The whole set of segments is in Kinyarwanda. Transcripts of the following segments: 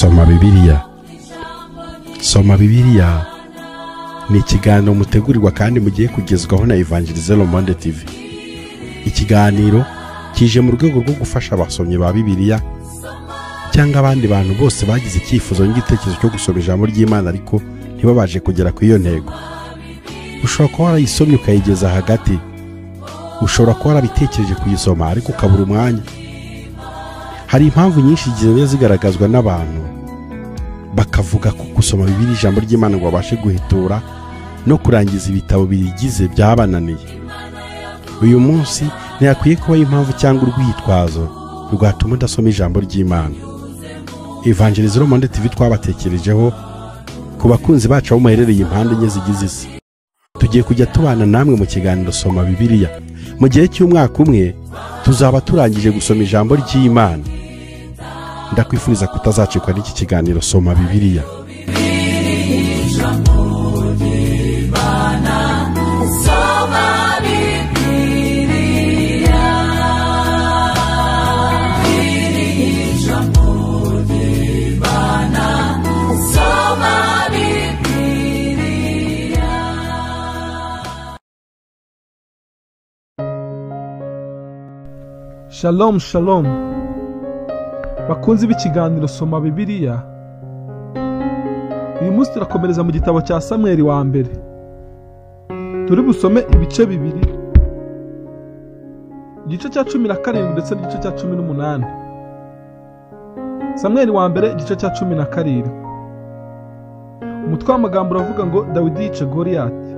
Soma Bibiliya. Soma Bibiliya ni ikiganiro mutegurirwa kandi mugiye kugezwaho na Evangelize Le Monde TV. Ikiganiro kije mu rwego rwo gufasha abasomyi ba Bibiliya cyangwa abandi bantu bose bagize icyifuzo n'igitekerezo cyo gusoma ijambo ry'Imana ariko ntibabaje kugera ku iyo ntego. Ushobora kuba warayisomye ukayigeza hagati, ushobora kuba warabitekereje kuyisoma ariko ukabura umwanya. Hari impamvu nyinshi zigenda zigaragazwa n'abantu bakavuga ko gusoma Bibiliya ijambo ry'Imana ngo babashe guhitura no kurangiza ibitabo birigize byabananiye. Uyu munsi ntiyakwiye kuba impamvu cyangwa urwitwazo rwatuma udasoma ijambo ry'Imana. Evangelize Le Monde TV twabatekerejeho ku bakunzi bacu aho muherereye impande enye zigize isi. Tugiye kujya tubana namwe mu kiganiro Soma Bibiliya. Mu gihe cy'umwaka umwe tuzaba turangije gusoma ijambo ry'Imana. Ndakwifuriza kutazacikwa n'iki kiganiro Soma Bibiliya. Shalom shalom bakunzi b'ikiganiro Soma Bibiliya. Uyu munsi turakomereza mu gitabo cya Samweli wa mbere. Turi busome ibice bibiri, igice cya 17 ndetse n'igice cya 18. Samweli wa mbere igice cya 17. Umutwe w'amagambo uravuga ngo Dawidi yica Goliyati.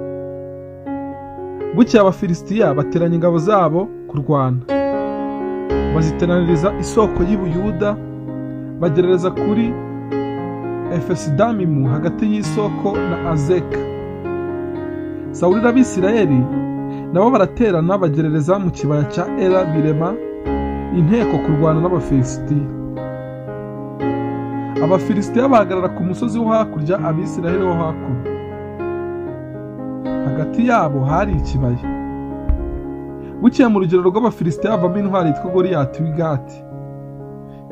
Bukeye Abafilisitiya bateranya ingabo zabo kurwana, baziteraniriza isoko y'Ubuyuda, bagerereza kuri Efesidamimu hagati y'isoko na Azeka. Sawuli n'Abisirayeli nabo baraterana bagerereza mu kibaya cya Ela, birema inteko kurwana n'Abafilisitiya. Abafilisitiya bahagarara ku musozi wo hakurya, Abisirayeli wo hakuno. Hagati yabo hari ikibaya. Bukeye mu rugero rw'Abafilisitiya havamo intwari yitwa Goliyati w'i Gati.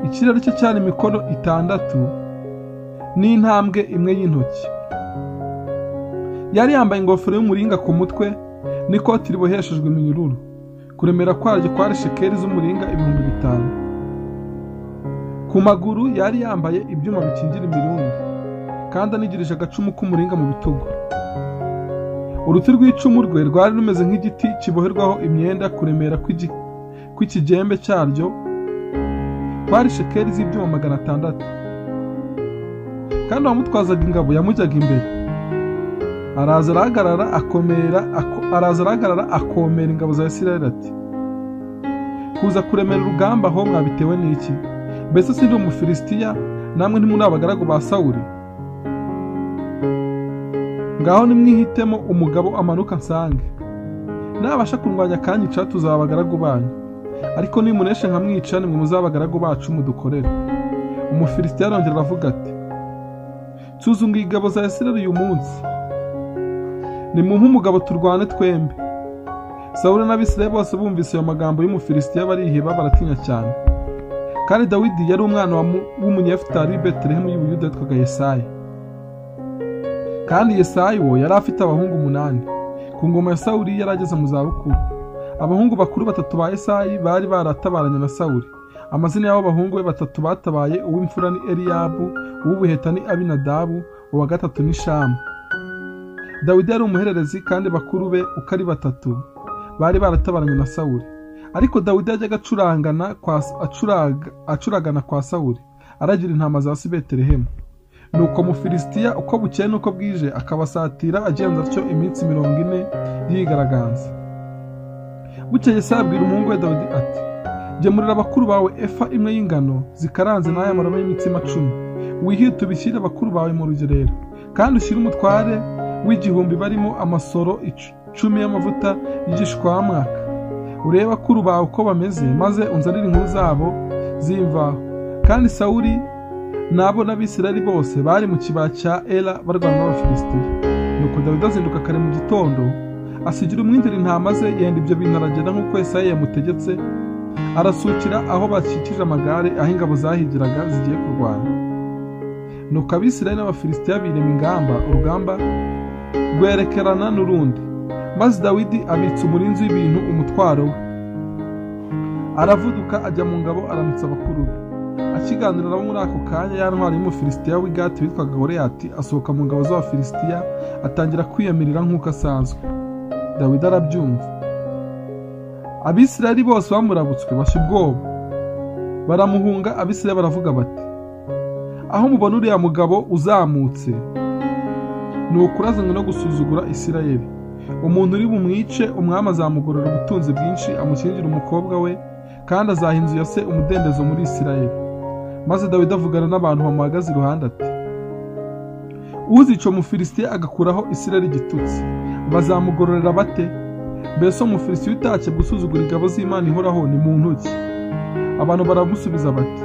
Ikirere cye cyari imikono 6 n'intambwe imwe y'intoki. Yari yambaye ingofero y'umuringa ku mutwe n'ikoti riboheshejwe iminyururu. Kuremera kwaryo kwari shekeli z'umuringa 5,000. Ku maguru yari yambaye ibyuma bikingira imirundi, kandi anigirije agacumu k'umuringa mu bitugu. Uruti rw'icumu rwe rwari rumeze nk'igiti kiboherwaho imyenda. Kuremera kw'ikigembe cyaryo kwari shekeli z'ibyuma 600. Kandi uwamutwazaga ingabo yamujyaga imbere. Araza arahagarara akomera ingabo za Isirayeli ati, kuza kuremera urugamba aho mwabitewe n'iki? Mbese sindi Umufilisitiya, namwe ntimuri abagaragu ba Sawuli? Ngaho nimwihitemo umugabo amanuka nsange. Nabasha kurwanya akanyica tuzaba abagaragu banyu, ariko nimuneshe nkamwica nimwe muzaba abagaragu bacu mudukorera. Umufilisitiya arongera aravuga ati, tuzunga ingabo za Isirayeli uyu munsi, nimumpe umugabo turwane twembi. Sawuli n'Abisirayeli bose bumvise ayo magambo y'Umufilisitiya bariheba, baratinya cyane. Kandi Dawidi yari umwana w'umunyefutali w'i Betelehemu y'Ubuyuda witwaga Yesayi. Kandi Yesayi wo yari afite abahungu 8. Ku ngoma ya Sawuli yari ageze mu zabukuru. Abahungu bakuru 3 ba Yesayi bari baratabaranye na Sawuli. Amazina y'abo bahungu be 3 batabaye, uw'imfura ni Eliyabu, uw'ubuheta ni Abinadabu, uwa gatatu ni Shamu. Dawidi yari umuhererezi, kandi bakuru be uko ari 3 bari baratabaranye na Sawuli. Ariko Dawidi yajyaga acuragana kwa Sawuli, aragira intama za Betelehemu. Nuko Umufilisitiya uko bukeye nuko bwije akabasatira, agenza atyo iminsi 40 yigaragaza. Bukeye Yesayi abwira umuhungu we Dawidi ati, gemurira abakuru bawe efa imwe y'ingano zikaranze n'aya marama y'imitsima 10. Wihite ubishyire abakuru bawe mu rugerero, kandi ushyire umutware w'1,000 barimo amasoro 10 y'amavuta y'igishwamwaka. Urebe bakuru bawe uko bameze, maze unzanire inkuru zabo zimvaho. Kandi Sawuli nabo n'Abisirayeli bose bari mu kibaya cya Ela barwana n'Abafilisitiya. Nuko Dawidi azinduka kare mu gitondo, asigira umwindira intama ze, yenda ibyo bintu aragenda nk'uko Yesayi yamutegetse, arasukira aho bakikije amagare, aho ingabo zahigiraga zigiye kurwana. nuko abisirayeli n'abafilisitiya birema ingamba, urugamba rwerekerana n'urundi. Maze Dawidi abitsa umurinzi w'ibintu umutwaro we, aravuduka ajya mu ngabo aramutsa abakuru be. Akiganira nabo muri ako kanya, ya ntwari y'umufilisitiya w'i Gati witwaga Goliyati asohoka mu ngabo z'abafilisitiya, atangira kwiyamirira nk'uko asanzwe. Dawidi arabyumva. Abisirayeli bose bamurabutswe bashya ubwoba, baramuhunga. Abisirayeli baravuga bati, aho mubona uriya mugabo uzamutse, ni ukurazanywe no gusuzugura Isirayeli. Umuntu uri bumwice, umwami azamugorora ubutunzi bwinshi, amushyingira umukobwa we, kandi azaha inzu ya se umudendezo muri Isirayeli. Maze Dawidi avugana n'abantu bamuhagaze iruhande ati, uzica umufilisitiya agakuraho Isirayeli igitutsi, bazamugororera bate? Mbese umufilisitiya utashye gusuzugura ingabo z'Imana ihoraho ni muntu ki? Abantu baramusubiza bati,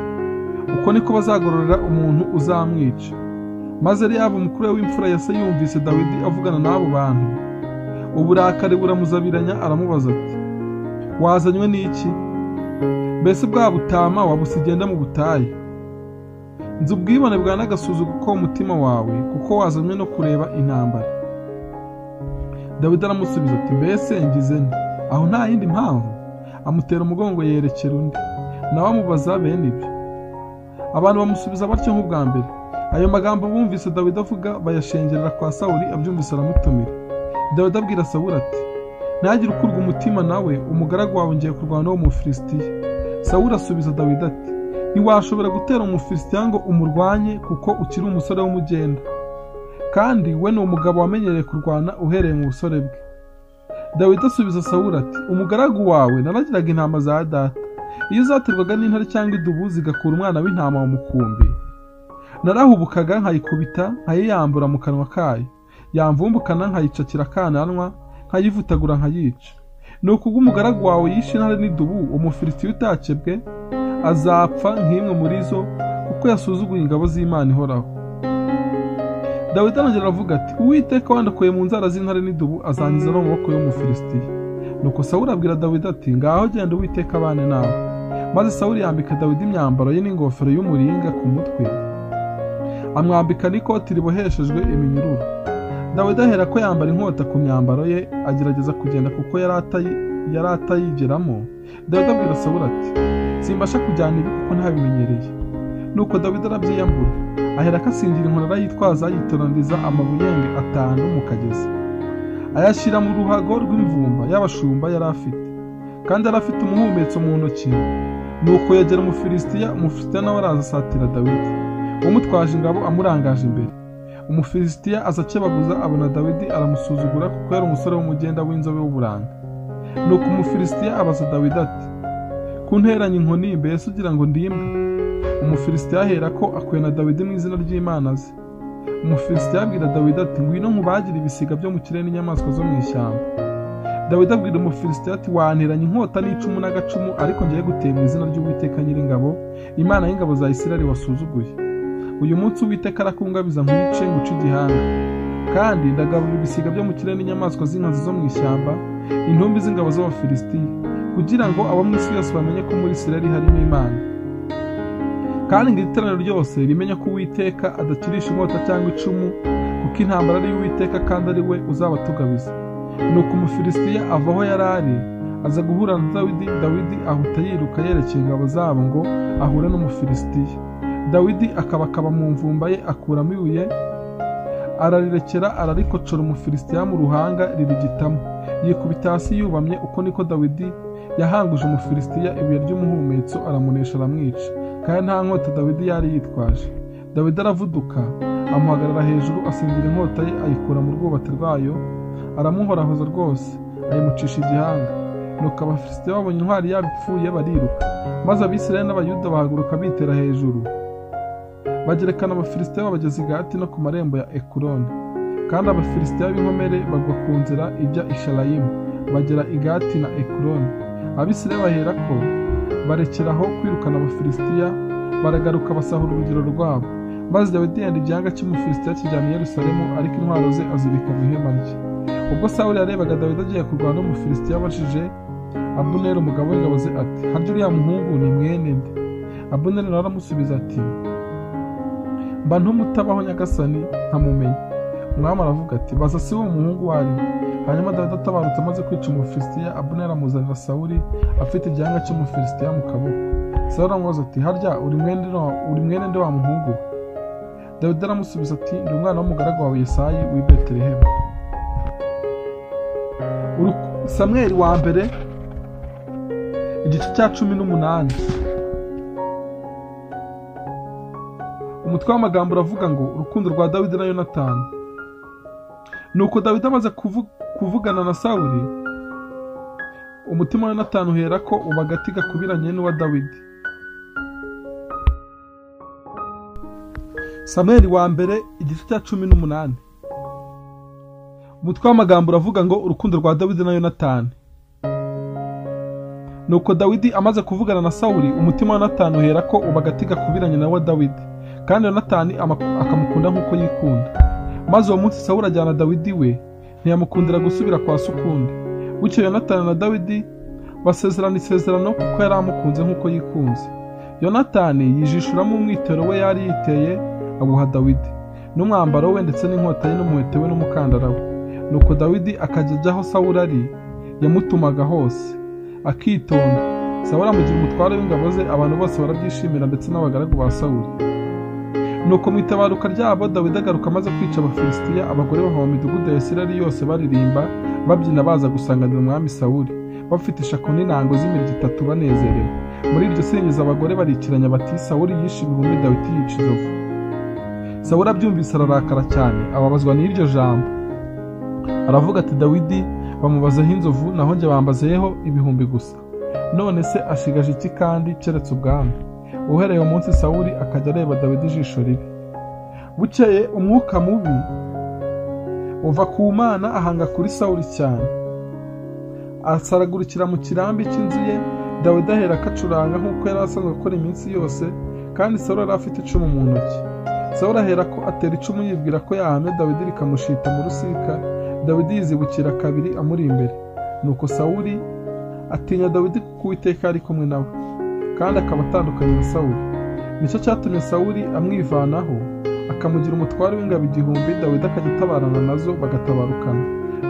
uko niko bazagororera umuntu uzamwica. Maze Eliyabu umukuru w'imfura ya se yumvise Dawidi avugana n'abo bantu, uburakari buramuzabiranya, aramubaza ati, wazanywe n'iki? Mbese bwa butama wabusigenda mu butayu? Nzi ubwibone bwa n'agasuzuguro ko mu mutima wawe, kuko wazanywe no kureba intambara. Dawidi aramusubiza ati, mbese ngize nte? Aho nta yindi mpamvu? Amutera umugongo yerekera undi, nawe amubaza bene ibyo. Abantu bamusubiza batyo nk'ubwa mbere. Ayo magambo bumvise Dawidi avuga bayashengerera kwa Sawuli, abyumvise aramutumira. Dawidi abwira Sawuli ati, ntihagire ukurwa umutima nawe, umugaragu wawe ngiye kurwana n'uwo Mufilisitiya. Sawuli asubiza Dawidi ati, ntiwashobora gutera Umufilisitiya ngo umurwanye, kuko ukiri umusore w'umugenda, kandi we ni umugabo wamenyereye kurwana uhereye mu busore bwe. Dawidi asubiza Sawuli ati, umugaragu wawe naragiraga intama za data. Iyo zaterwaga n'intare cyangwa idubu zigakura umwana w'intama mu mukumbi, narahubukaga nkayikubita, nkayiyambura mu kanwa kayo, yamvumbukana nkayicakira akananwa, nkayivutagura nkayica. Nuko ubwo umugaragu wawe yishe intare n'idubu, Umufilisitiya utakebwe azapfa nk'imwe muri zo, kuko yasuzuguye ingabo z'Imana ihoraho. Dawidi arongera aravuga ati, Uwiteka wandokoye mu nzara z'intare n'idubu azankiza no mu maboko y'Umufilisitiya. Nuko Sawuli abwira Dawidi ati, ngaho genda, Uwiteka abane nawe. Maze Sawuli yambika Dawidi imyambaro ye n'ingofero y'umuringa ku mutwe, amwambika n'ikoti riboheshejwe iminyururu. Dawidi ahera ko yambara inkota ku myambaro ye, agerageza kugenda kuko yari atayigeramo. Dawidi abwira Sawuli ati, simbasha kujyana ibi kuko ntabimenyereye. Nuko Dawidi arabyiyambura, ahera ko asingira inkoni arayitwaza, yitoraniza amabuyenge 5 mu kagezi, ayashyira mu ruhago rw'imvumba y'abashumba yari afite, kandi yari afite umuhumetso mu ntoki. Nuko yegera Umufilisitiya nawe araza asatira Dawidi, umutwaje ingabo amurangaje imbere. Umufilisitiya aza akebaguza, abona Dawidi aramusuzugura kuko yari umusore w'umugenda w'inzobe w'uburanga. Nuko Umufilisitiya abaza Dawidi ati, kunteranya inkoni, mbese ugira ngo ndimbwe? Umufilisitiya ahera ko akwena Dawidi mu izina ry'Imana ze. Umufilisitiya abwira Dawidi ati, ngwino nkubagire ibisiga byo mu kirere n'inyamaswa zo mu ishyamba. Dawidi abwira Umufilisitiya ati, wanteranya inkota n'icumu n'agacumu, ariko ngiye gutera mu izina ry'Uwiteka Nyiringabo, Imana y'ingabo za Isirayeli wasuzuguye. Uyu munsi Uwiteka arakungabiza nkwice, nguce igihanga, kandi ndagaburira ibisiga byo mu kirere n'inyamaswa z'inkazi zo mu ishyamba, intumbi z'ingabo z'Abafilisitiya, kugira ngo abo mu isi yose bamenye ko muri Isirayeli harimo Imana, kandi ngo iteraniro ryose rimenye ko Uwiteka adakirisha inkota cyangwa icumu, kuko intambara ari Uwiteka kandi ari we uzabatugabiza. Nuko Umufilisitiya ava aho yari ari, aza guhura na Dawidi. Dawidi ahuta yiruka yerekeye ingabo zabo ngo ahure n'Umufilisitiya. Dawidi akabakaba mu mvumba ye, akuramo ibuye, ararirekera, ararikocora Umufilisitiya mu ruhanga ririgitamo, yikubita hasi yubamye. Uko niko Dawidi yahanguje Umufilisitiya ibuye ry'umuhumetso, aramunesha, aramwica, kandi nta nkota Dawidi yari yitwaje. Dawidi aravuduka, amuhagarara hejuru, asingira inkota ye, ayikura mu rwubati rwayo, aramuhorahoza rwose, ayimucisha igihanga. Nuko Abafilisitiya babonye intwari yabo ipfuye, bariruka. Maze Abisirayeli n'Abayuda bahaguruka bitera hejuru, bagerekana Abafilisitiya babageza i Gati no ku marembo ya Ekuroni. Kandi Abafilisitiya b'inkomere bagwa ku nzira ijya i Sharayimu, bagera i Gati na Ekuroni. Abisirayeli bahera ko barekeraho kwirukana Abafilisitiya, baragaruka basahura urugero rwabo. Maze Dawidi yenda igihanga cy'Umufilisitiya kijyana i Yerusalemu, ariko intwaro ze azibika mu ihema rye. Ubwo Sawuli yarebaga Dawidi agiye kurwana n'Umufilisitiya, abajije Abuneri umugabo w'ingabo ze ati, harya uriya muhungu ni mwene nde? Abuneri nawe aramusubiza ati, mba ntumutabaho nyagasani nkamumenya. Umwami aravuga ati baza si wo umuhungu wariwe. Hanyuma Dawidi atabarutse amaze kwica Umufilisitiya, Abuneri amuzanira Sawuli afite igihanga cy'Umufilisitiya mu kaboko. Sawuli aramubaza ati harya uri mwene nde wa muhungu we? Dawidi aramusubiza ati ndi umwana w'umugaragu wawe Yesayi w'i Betelehemu. Samweli wa mbere igice cya 18. Umutwe w'amagambo uravuga ngo urukundo rwa Dawidi na Yonatani. Nuko Dawidi amaze kuvugana na Sawuli, umutima wa Yonatani uhera ko uba agati gakubiranye n'uwa Dawidi. Samweli wa mbere igice cya 18. Umutwe w'amagambo uravuga ngo urukundo rwa Dawidi na Yonatani. Nuko Dawidi amaze kuvugana na Sawuli, umutima wa Yonatani uhera ko uba agati gakubiranye na wa Dawidi, kandi Yonatani akamukunda nk'uko yikunda. Maze uwo munsi Sawuli ajyana Dawidi we, ntiyamukundira gusubira kwa Sukundi. Bukeye Yonatani na Dawidi basezerana isezerano kuko yari amukunze nk'uko yikunze. Yonatani yijishuramo umwitero we yari yiteye awuha Dawidi, n'umwambaro we ndetse n'inkota ye n'umuhete we n'umukandara we. Nuko Dawidi akajya ajya aho Sawuli ari, yamutumaga hose akitonda. Sawuli amugira umutware w'ingabo ze, abantu bose barabyishimira ndetse n'abagaragu ba Sawuli. Nuko mu itabaruka ryabo Dawidi agaruka amaze kwica Abafilisitiya, abagore bava mu midugudu ya Isirayeli yose baririmba babyina baza gusanganira umwami Sawuli, bafite ishako n'intango z'imirya itatu banezerewe. Muri iryo singiza abagore barikiranya bati Sawuli yishe ibihumbi, Dawidi yica inzovu. Sawuli abyumvise ararakara cyane, ababazwa n'iryo jambo. Aravuga ati Dawidi bamubazeho inzovu, naho njye bambazeho ibihumbi gusa. None se ashigaje iki kandi keretse ubwami? Uhereye umunsi Sawuli akajya areba Dawidi ijisho ribi. Bukeye umwuka mubi uva ku Mana ahanga kuri Sawuli cyane, asaragurikira mu kirambi cy'inzu ye. Dawidi ahera akacuranga nk'uko yari asanzwe gukora iminsi yose, kandi Sawuli yari afite icumu mu ntoki. Sawuli ahera ko atera icumu yibwira ko yahamye Dawidi rikamushita mu rusika. Dawidi yizibukira kabiri amuri imbere. Nuko Sawuli atinya Dawidi kuko Uwiteka ari kumwe nawe, kandi akaba atandukanye na Sawuli. Nicyo cyatumye Sawuli amwivanaho, akamugira umutware w'ingabo 1000. Dawidi akajya atabarana nazo bagatabarukana.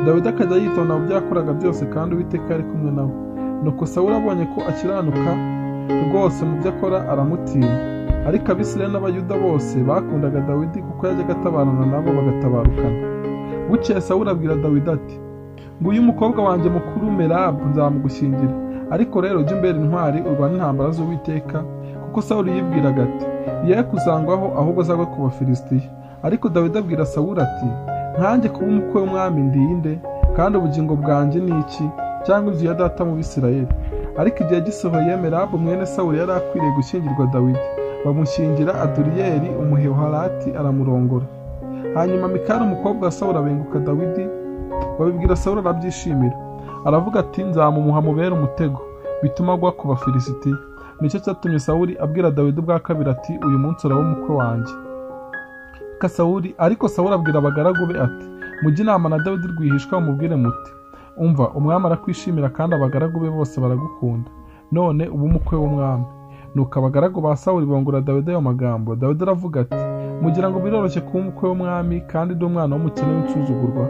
Dawidi akajya yitonda mu byo yakoraga byose, kandi Uwiteka ari kumwe nawe. Nuko Sawuli abonye ko akiranuka rwose mu byo akora, aramutinya. Ariko Abisirayeli n'Abayuda bose bakundaga Dawidi kuko yajyaga atabarana nabo bagatabarukana. Bukeye Sawuli abwira Dawidi ati nguyu umukobwa wanjye mukuru Merabu nzamugushyingira, ariko rero ujye umbera intwari urwane intambara z'Uwiteka. Kuko Sawuli yibwiraga ati ye kuzangwaho ahubwo azagwe ku Bafilisitiya. Ariko Dawidi abwira Sawuli ati nkanjye kuba umukwe w'umwami ndinde, kandi ubugingo bwanjye ni iki, cyangwa inzu ya data mu Bisirayeli? Ariko igihe gisohoye, Merabu mwene Sawuli yari akwiriye gushyingirwa Dawidi. Bamushyingira Aduriyeli Umuheholati aramurongora. Hanyuma Mikali umukobwa wa Sawuli abenguka Dawidi, babibwira Sawuli arabyishimira. Aravuga ati nzamumuha mubere umutego, bituma agwa ku Bafilisitiya. Nicyo cyatumye Sawuli abwira Dawidi ubwa kabiri ati uyu munsi uraba umukwe wanjye. Ariko Sawuli abwira abagaragu be ati mujye inama na Dawidi rwihishwa, mubwire muti umva umwami arakwishimira kandi abagaragu be bose baragukunda, none uba umukwe w'umwami. Nuko abagaragu ba Sawuli bongora Dawidi ayo magambo. Dawidi aravuga ati mugira ngo biroroshye kuba umukwe w'umwami, kandi ndi umwana w'umukene w'insuzugurwa?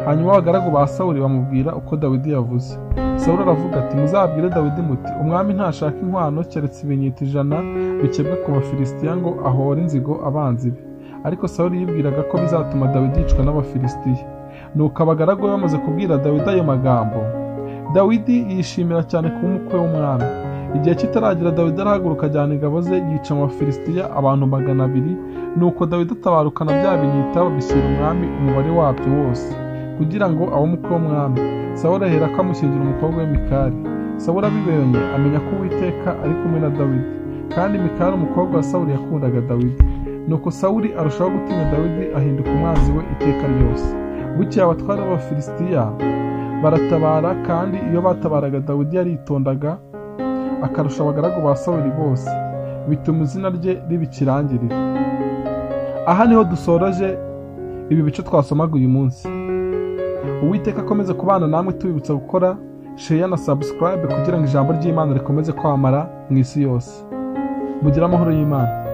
Hanyuma abagaragu ba Sawuli bamubwira uko Dawidi yavuze. Sawuli aravuga ati muzabwire Dawidi muti umwami ntashaka inkwano keretse ibinyita 100 bikebwe ku Bafilisitiya ngo ahore inzigo abanzi be. Ariko Sawuli yibwiraga ko bizatuma Dawidi yicwa n'Abafilisitiya. Nuko abagaragu be bamaze kubwira Dawidi ayo magambo, Dawidi yishimira cyane kuba umukwe w'umwami. Igihe kitaragira Dawidi arahaguruka ajyana ingabo ze, yica mu Bafilisitiya abantu 200. Nuko Dawidi atabarukana bya binyita babishyira umwami umubare wabyo wose, kugira ngo abe umukwe w'umwami. Sawuli ahera ko amushyingira umukobwa we Mikali. Sawuli abibonye amenya ko Uwiteka ari kumwe na Dawidi, kandi Mikali umukobwa wa Sawuli yakundaga Dawidi. Nuko Sawuli arushaho gutinya Dawidi, ahinduka umwanzi we iteka ryose. Bukeye abatware b'Abafilisitiya baratabara, kandi iyo batabaraga Dawidi yaritondaga akarusha abagaragu ba Sawuli bose, bituma izina rye ribikirangirira. Aha niho dusoreje ibi bice twasomaga uyu munsi. Uwiteka akomeze kubana namwe, tubibutsa gukora share na subscribe kugira ngo ijambo ry'Imana rikomeze kwamara mu isi yose. Mugira amahoro y'Imana.